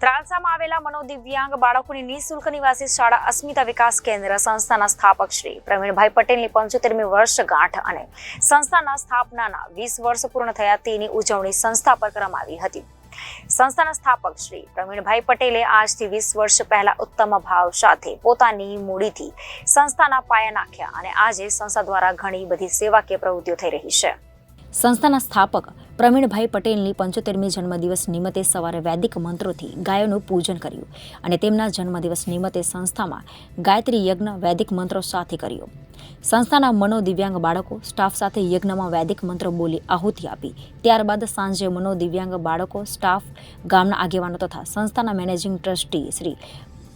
ત્રાલસામાં આવેલા મનોદિવ્યાંગ બાળકોની નિઃશુલ્ક નિવાસી શાળા અસ્મિતા વિકાસ કેન્દ્ર સંસ્થાના સ્થાપક શ્રી પ્રવીણભાઈ પટેલની 75મી વર્ષગાંઠ અને સંસ્થાના સ્થાપનાના 20 વર્ષ પૂર્ણ થયા તેની ઉજવણી સંસ્થા પર કરવામાં આવી હતી। સંસ્થાના સ્થાપક શ્રી પ્રવીણભાઈ પટેલે આજથી 20 વર્ષ પહેલા ઉત્તમ ભાવ સાથે પોતાની મૂડીથી સંસ્થાના પાયા નાખ્યા અને આજે સંસ્થા દ્વારા ઘણી બધી સેવાકીય પ્રવૃત્તિઓ થઈ રહી છે। સંસ્થાના સ્થાપક પ્રવીણભાઈ પટેલની 75મી જન્મદિવસ નિમિત્તે સવારે વૈદિક મંત્રોથી ગાયોનું પૂજન કર્યું અને તેમના જન્મદિવસ નિમિત્તે સંસ્થામાં ગાયત્રી યજ્ઞ વૈદિક મંત્રો સાથે કર્યો। સંસ્થાના મનોદિવ્યાંગ બાળકો સ્ટાફ સાથે યજ્ઞમાં વૈદિક મંત્રો બોલી આહુતિ આપી। ત્યારબાદ સાંજે મનોદિવ્યાંગ બાળકો સ્ટાફ ગામના આગેવાનો તથા સંસ્થાના મેનેજિંગ ટ્રસ્ટી શ્રી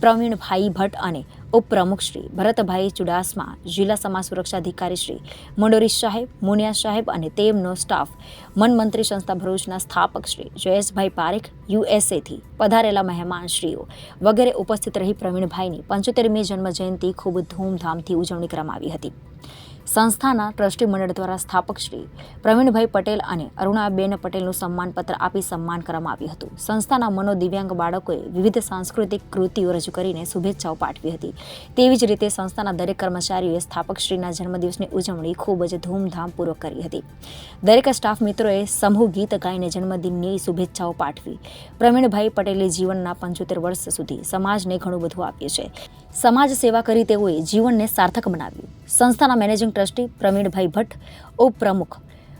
પ્રવીણભાઈ ભટ્ટ અને ઉપપ્રમુખ શ્રી ભરતભાઈ ચુડાસમા, જિલ્લા સમાજ સુરક્ષા અધિકારી શ્રી મંડોરી સાહેબ, મુનિયા સાહેબ અને તેમનો સ્ટાફ, મનમંત્રી સંસ્થા ભરૂચના સ્થાપક શ્રી જયેશભાઈ પારેખ, યુએસએથી પધારેલા મહેમાનશ્રીઓ વગેરે ઉપસ્થિત રહી પ્રવીણભાઈની 75મી જન્મજયંતિ ખૂબ ધૂમધામથી ઉજવણી કરવામાં આવી હતી। સંસ્થાના ટ્રસ્ટી મંડળ દ્વારા સ્થાપક શ્રી પ્રવીણભાઈ પટેલ અને અરુણાબેન પટેલનું સન્માનપત્ર આપી સન્માન કરવામાં આવ્યું હતું। સંસ્થાના મનોદિવ્યાંગ બાળકોએ વિવિધ સાંસ્કૃતિક કૃતિઓ રજૂ કરીને શુભેચ્છાઓ પાઠવી હતી। તેવી જ રીતે સંસ્થાના દરેક કર્મચારીઓએ સ્થાપક શ્રીના જન્મદિવસની ઉજવણી ખૂબ જ ધૂમધામપૂર્વક કરી હતી। દરેક સ્ટાફ મિત્રોએ સમૂહ ગીત ગાઈને જન્મદિનની શુભેચ્છાઓ પાઠવી। પ્રવીણભાઈ પટેલે જીવનના 75 વર્ષ સુધી સમાજને ઘણું બધું આપ્યું છે। સમાજ સેવા કરી તેઓએ જીવનને સાર્થક બનાવ્યું। સંસ્થાના મેનેજિંગ ટ્રસ્ટી પ્રવીણભાઈ ભટ્ટ, ઉપપ્રમુખ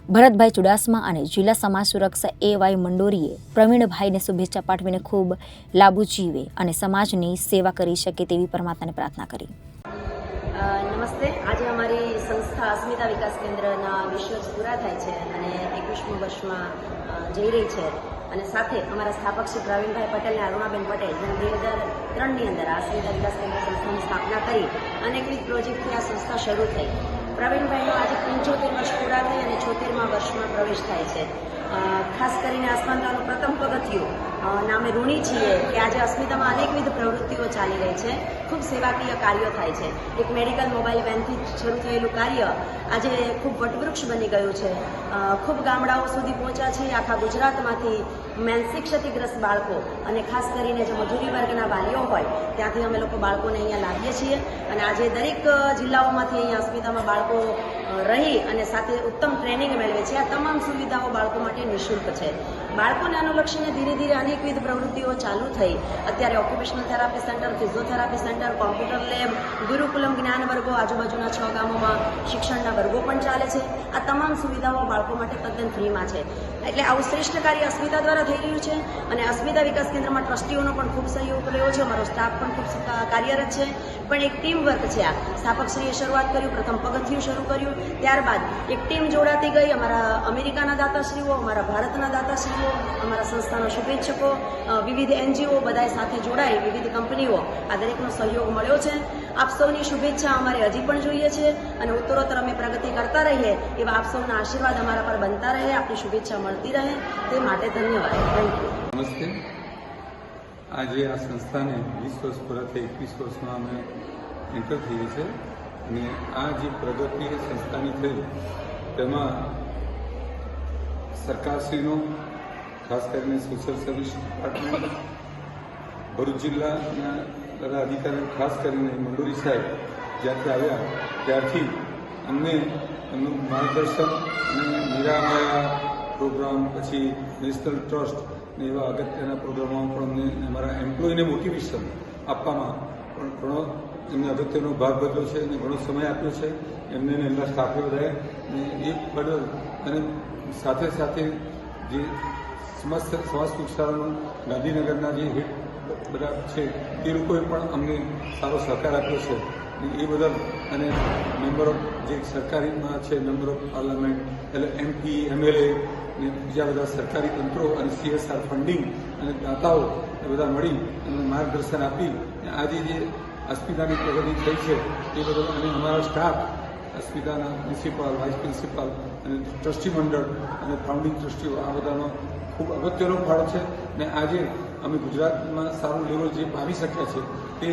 ભરતભાઈ ચુડાસમા અને જિલ્લા સમાજ સુરક્ષા એવાય મંડોરીએ પ્રવીણભાઈને શુભેચ્છા પાઠવીને ખૂબ લાંબુ જીવે અને સમાજની સેવા કરી શકે તેવી પરમાત્માને પ્રાર્થના કરી। નમસ્તે। આજે અમારી સંસ્થા અસ્મિતા વિકાસ કેન્દ્રના 20 વર્ષ પૂરા થાય છે અને 21મું વર્ષમાં જઈ રહી છે અને સાથે અમારા સ્થાપક શ્રી પ્રવીણભાઈ પટેલ અને અરુણાબેન પટેલ જેમ 2003ની અંદર આ અસ્મિતા વિકાસ કેન્દ્ર સંસ્થાની સ્થાપના કરી અનેકવિધ પ્રોજેક્ટથી આ સંસ્થા શરૂ થઈ। પ્રવીણભાઈનો આજે 75 વર્ષ પૂરા થઈ અને 76મા વર્ષમાં પ્રવેશ થાય છે। ખાસ કરીને અસ્મિતાનું પ્રથમ પગથિયું નામે ઋણી છીએ કે આજે અસ્મિતામાં અનેકવિધ પ્રવૃત્તિઓ ચાલી રહી છે, ખૂબ સેવાકીય કાર્યો થાય છે। એક મેડિકલ મોબાઈલ વેનથી શરૂ થયેલું કાર્ય આજે ખૂબ વટવૃક્ષ બની ગયું છે, ખૂબ ગામડાઓ સુધી પહોંચ્યા છે। આખા ગુજરાતમાંથી માનસિક ક્ષતિગ્રસ્ત બાળકો અને ખાસ કરીને જે મજૂરી વર્ગના વાલીઓ હોય ત્યાંથી અમે લોકો બાળકોને અહીંયા લાવીએ છીએ અને આજે દરેક જિલ્લાઓમાંથી અહીંયા અસ્મિતામાં બાળકો રહી અને સાથે ઉત્તમ ટ્રેનિંગ મેળવે છે। આ તમામ સુવિધાઓ બાળકો માટે નિઃશુલ્ક છે। બાળકોને અનુલક્ષીને ધીરે ધીરે અનેકવિધ પ્રવૃત્તિઓ ચાલુ થઈ। અત્યારે occupational therapy centre, physiotherapy centre, computer lab, Gurukulam જ્ઞાન વર્ગો, આજુબાજુના 6 ગામોમાં શિક્ષણના વર્ગો પણ ચાલે છે। આ તમામ સુવિધાઓ બાળકો માટે તદ્દન ફ્રીમાં છે। એટલે આવું શ્રેષ્ઠ કાર્ય અસ્મિતા દ્વારા થઈ રહ્યું છે અને અસ્મિતા વિકાસ કેન્દ્રમાં ટ્રસ્ટીઓનો પણ ખૂબ સહયોગ રહ્યો છે। અમારો સ્ટાફ પણ ખૂબ કાર્યરત છે, પણ એક ટીમ વર્ક છે। આ સ્થાપકશ્રીએ શરૂઆત કર્યું, પ્રથમ પગથિયું શરૂ કર્યું, ત્યારબાદ એક ટીમ જોડાતી ગઈ। અમારા અમેરિકાના દાતાશ્રીઓ, અમારા ભારતના દાતાશ્રીઓ, અમારા સંસ્થાના શુભેચ્છકો, વિવિધ એનજીઓ બધાએ સાથે જોડાઈ, વિવિધ કંપનીઓ, આ દરેકનો સહયોગ મળ્યો છે। આપ સૌની શુભેચ્છા અમારે હજી પણ જોઈએ છે અને ઉત્તરોત્તર અમે પ્રગતિ કરતા રહીએ એવા આપ સૌના આશીર્વાદ અમારા પર બનતા રહે, આપની શુભેચ્છા મળતી રહે તે માટે ધન્યવાદ। Thank you. નમસ્તે। આજે આ સંસ્થાને 20 વર્ષ પૂરા થઈ 21 વર્ષમાં અમે એન્ટર થઈએ છીએ અને આ જે પ્રગતિ સંસ્થાની થઈ તેમાં સરકારશ્રીનો, ખાસ કરીને સોશિયલ સર્વિસ ડિપાર્ટમેન્ટ, ભરૂચ જિલ્લાના બધા અધિકારીઓ, ખાસ કરીને મંડોરી સાહેબ જ્યાંથી આવ્યા ત્યારથી અમને એમનું માર્ગદર્શન અને નિરામયા પ્રોગ્રામ, પછી નેશનલ ટ્રસ્ટ ને એવા અગત્યના પ્રોગ્રામોમાં પણ અમને અમારા એમ્પ્લોયને મોટિવેશન આપવામાં પણ ઘણો એમને અગત્યનો ભાગ ભજવ્યો છે અને ઘણો સમય આપ્યો છે એમને એમના સ્ટાફે બધાએ એ બદલ અને સાથે સાથે જે સમાજ સુરક્ષાનું ગાંધીનગરના જે હિટ બધા છે એ લોકોએ પણ અમને સારો સહકાર આપ્યો છે એ બદલ અને મેમ્બર ઓફ જે સરકારીમાં છે મેમ્બર ઓફ પાર્લામેન્ટ એટલે MP, MLA ને બીજા બધા સરકારી તંત્રો અને CSR ફંડિંગ અને દાતાઓ એ બધા મળી અને માર્ગદર્શન આપી આજે જે અસ્મિતાની પ્રગતિ થઈ છે એ બદલ અને અમારા સ્ટાફ અસ્મિતાના પ્રિન્સિપાલ, વાઇસ પ્રિન્સિપાલ અને ટ્રસ્ટી મંડળ અને ફાઉન્ડિંગ ટ્રસ્ટીઓ આ બધાનો ખૂબ અગત્યનો ફાળો છે ને આજે અમે ગુજરાતમાં સારું લેવલ જે પામી શક્યા છે તે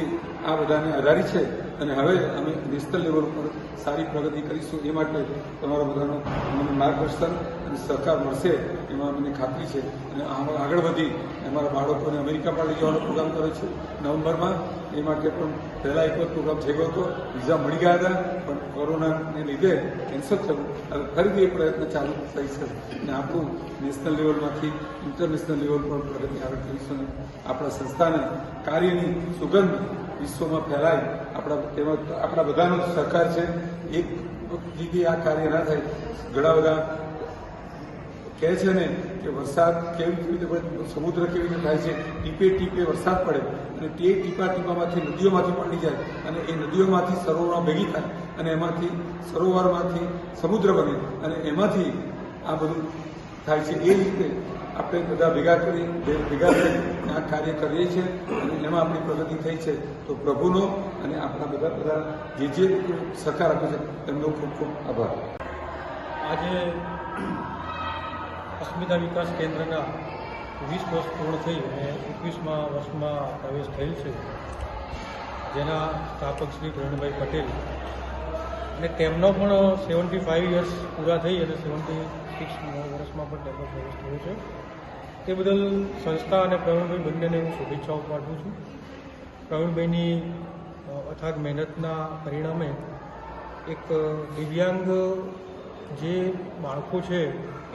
આ બધાને આધારિત છે અને હવે અમે નેશનલ લેવલ ઉપર સારી પ્રગતિ કરીશું એ માટે તમારા બધાનો મને માર્ગદર્શન અને સહકાર મળશે એમાં મને ખાતરી છે અને આગળ વધી અમારા બાળકોને અમેરિકા પણ લઈ જવાનો પ્રોગ્રામ કર્યો છે નવેમ્બરમાં. એ માટે પણ પહેલાં એક વખત પ્રોગ્રામ થઈ ગયો હતો, વિઝા મળી ગયા હતા, પણ કોરોનાને લીધે કેન્સલ થયું. હવે ફરીથી એ પ્રયત્ન ચાલુ થઈ છે અને આપણું નેશનલ લેવલમાંથી ઇન્ટરનેશનલ લેવલ પર પ્રગતિ આગળ કરીશું. આપણા સંસ્થાના કાર્યની સુગંધ વિશ્વમાં ફેલાય, આપણા બધાનો સહકાર છે. એક જગ્યાએ આ કાર્ય ના થાય. ઘણા બધા કહે છે ને કે વરસાદ કેવી રીતે સમુદ્ર કેવી રીતે થાય છે, ટીપે ટીપે વરસાદ પડે અને તે ટીપા ટીપામાંથી નદીઓમાંથી પડી જાય અને એ નદીઓમાંથી સરોવરો ભેગી થાય અને એમાંથી સરોવરમાંથી સમુદ્ર બને અને એમાંથી આ બધું થાય છે. એ રીતે આપણે બધા ભેગા થઈ આ કાર્ય કરીએ છીએ અને એમાં આપણી પ્રગતિ થઈ છે. તો પ્રભુનો અને આપણા બધા જે સહકાર આપે છે એમનો ખૂબ ખૂબ આભાર. આજે અસ્મિતા વિકાસ કેન્દ્રના 20 વર્ષ પૂર્ણ થઈ અને 21મા વર્ષમાં પ્રવેશ થયેલ છે, જેના સ્થાપક શ્રી પ્રવીણભાઈ પટેલ અને તેમનો પણ 75 યર્સ પૂરા થઈ અને 76 વર્ષમાં પણ તેમનો પ્રવેશ થયો છે. તે બદલ સંસ્થા અને પ્રવીણભાઈ બંનેને હું શુભેચ્છાઓ પાઠવું છું. પ્રવીણભાઈની અથાગ મહેનતના પરિણામે એક દિવ્યાંગ જે બાળકો છે,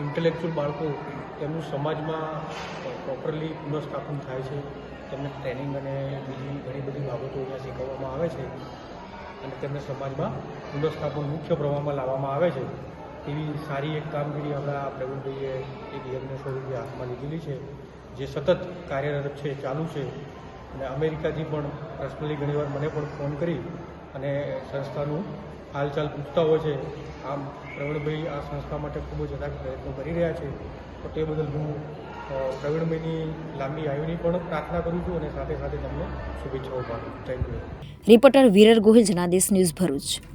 ઇન્ટેલેક્ચ્યુઅલ બાળકો, તેમનું સમાજમાં પ્રોપરલી પુનઃસ્થાપન થાય છે. તેમને ટ્રેનિંગ અને બીજી ઘણી બધી બાબતો અહીંયા શીખવવામાં આવે છે અને તેમને સમાજમાં પુનઃસ્થાપન મુખ્ય પ્રવાહમાં લાવવામાં આવે છે. એવી સારી એક કામગીરી આપણા પ્રવીણભાઈએ એક યજ્ઞ સ્વરૂપે હાથમાં લીધેલી છે, જે સતત કાર્યરત છે, ચાલુ છે. અને અમેરિકાથી પણ પર્સનલી ઘણીવાર મને પણ ફોન કરી અને સંસ્થાનું હાલચાલ પૂછતા હોય છે. આમ પ્રવીણભાઈ આ સંસ્થા માટે ખૂબ જ અથાગ પ્રયત્નો કરી રહ્યા છે. તો તે બદલ હું પ્રવીણભાઈની લાંબી આયુની પણ પ્રાર્થના કરું છું અને સાથે સાથે તમને શુભેચ્છાઓ પાઠવું છું. Thank you. Reporter Virar Gohil, Janadesh news, Bharuch.